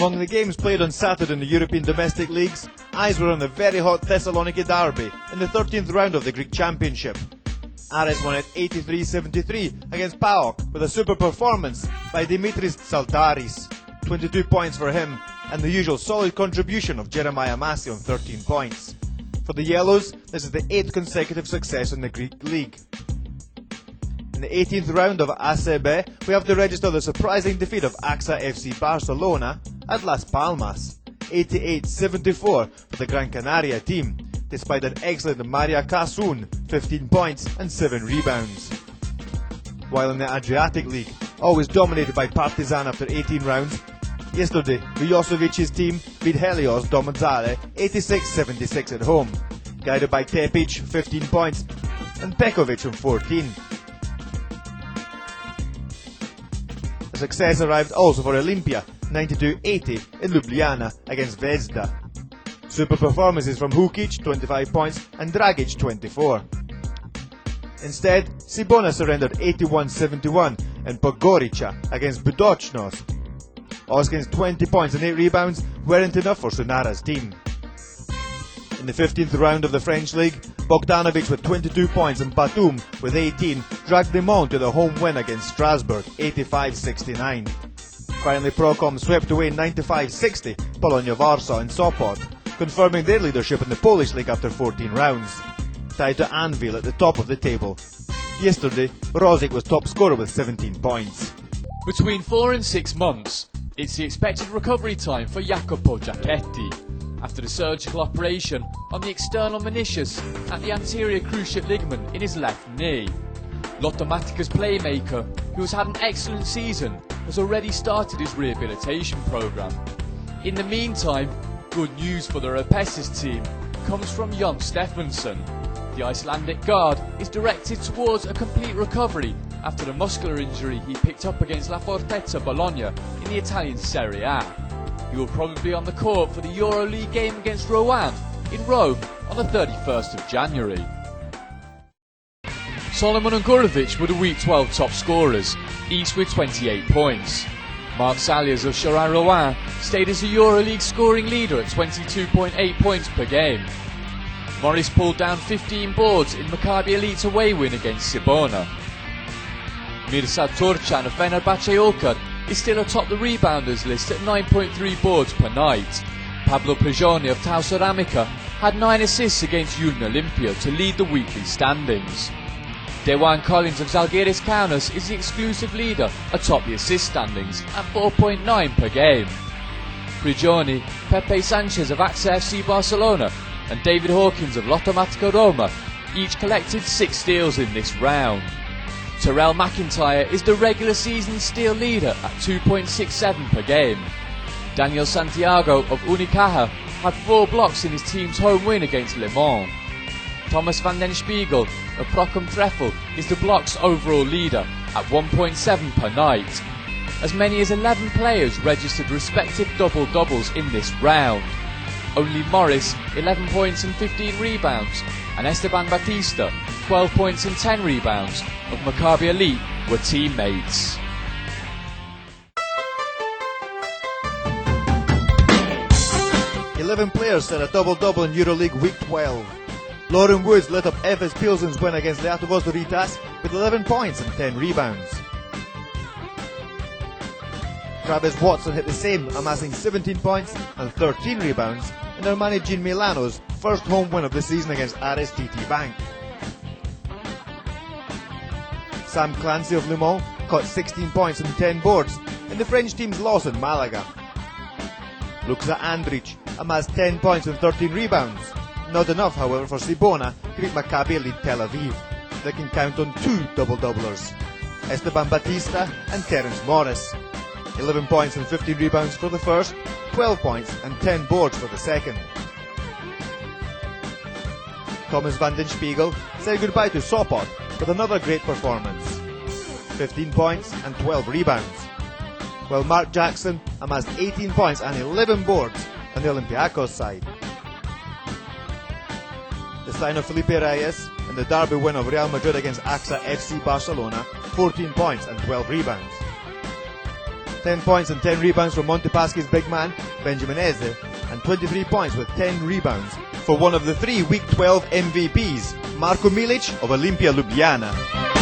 Among the games played on Saturday in the European domestic leagues, eyes were on the very hot Thessaloniki derby in the 13th round of the Greek Championship. ARIS won at 83-73 against PAOK with a super performance by Dimitris Tsaltaris, 22 points for him, and the usual solid contribution of Jeremiah Massi on 13 points. For the Yellows, this is the 8th consecutive success in the Greek league. In the 18th round of ACB, we have to register the surprising defeat of AXA FC Barcelona at Las Palmas, 88-74 for the Gran Canaria team, despite an excellent Maria Casun, 15 points and 7 rebounds. While in the Adriatic League, always dominated by Partizan after 18 rounds, yesterday Vujosovic's team beat Helios Domodale 86-76 at home, guided by Tepic, 15 points, and Pekovic on 14. The success arrived also for Olympia, 92-80 in Ljubljana against Zvezda. Super performances from Hukic, 25 points, and Dragic, 24. Instead, Cibona surrendered 81-71 in Podgorica against Budućnost. Oskin's 20 points and 8 rebounds weren't enough for Sunara's team. In the 15th round of the French League, Bogdanovic with 22 points and Batum with 18 dragged them on to the home win against Strasbourg, 85-69. Finally, Procom swept away 95-60 Polonia Warsaw and Sopot, confirming their leadership in the Polish League after 14 rounds, tied to Anvil at the top of the table. Yesterday, Rosic was top scorer with 17 points. Between 4 and 6 months, it's the expected recovery time for Jacopo Giachetti after the surgical operation on the external meniscus at the anterior cruciate ligament in his left knee. Lottomatica's playmaker, who has had an excellent season, has already started his rehabilitation programme. In the meantime, good news for the Repessis team comes from Jon Stefansson. The Icelandic guard is directed towards a complete recovery after the muscular injury he picked up against La Fortezza Bologna in the Italian Serie A. He will probably be on the court for the Euroleague game against Rouen in Rome on the 31st of January. Solomon and Gurovic were the Week 12 top scorers, each with 28 points. Marc Saliers of Rouen stayed as the Euroleague scoring leader at 22.8 points per game. Morris pulled down 15 boards in Maccabi Elite's away win against Cibona. Mirsad Turcan of Fenerbahce Ulker is still atop the rebounders list at 9.3 boards per night. Pablo Prigioni of Tau Ceramica had 9 assists against Union Olympia to lead the weekly standings. Dewan Collins of Zalgiris Kaunas is the exclusive leader atop the assist standings at 4.9 per game. Prigioni, Pepe Sanchez of AXA FC Barcelona and David Hawkins of Lottomatica Roma each collected 6 steals in this round. Terrell McIntyre is the regular season steal leader at 2.67 per game. Daniel Santiago of Unicaja had 4 blocks in his team's home win against Le Mans. Thomas van den Spiegel of Procom Treffel is the block's overall leader at 1.7 per night. As many as 11 players registered respective double-doubles in this round. Only Morris, 11 points and 15 rebounds, and Esteban Batista, 12 points and 10 rebounds, of Maccabi Elite were teammates. "11 players set a double-double in Euroleague Week 12. Lauren Woods lit up Efes Pilsen's win against Lietuvos Rytas with 11 points and 10 rebounds. Travis Watson hit the same, amassing 17 points and 13 rebounds in Armani Jean Milano's first home win of the season against ARIS TT Bank. Sam Clancy of Le Mans caught 16 points and 10 boards in the French team's loss in Malaga. Luxa Andrić amassed 10 points and 13 rebounds. Not enough, however, for Cibona to beat Maccabi Elite Tel Aviv. They can count on 2 double-doublers, Esteban Batista and Terence Morris. 11 points and 15 rebounds for the first, 12 points and 10 boards for the second. Thomas van den Spiegel said goodbye to Sopot with another great performance, 15 points and 12 rebounds, while Mark Jackson amassed 18 points and 11 boards on the Olympiacos side. The sign of Felipe Reyes in the derby win of Real Madrid against AXA FC Barcelona, 14 points and 12 rebounds. 10 points and 10 rebounds from Montepaschi's big man, Benjamin Eze, and 23 points with 10 rebounds for one of the 3 Week 12 MVPs, Marko Milic of Olimpija Ljubljana.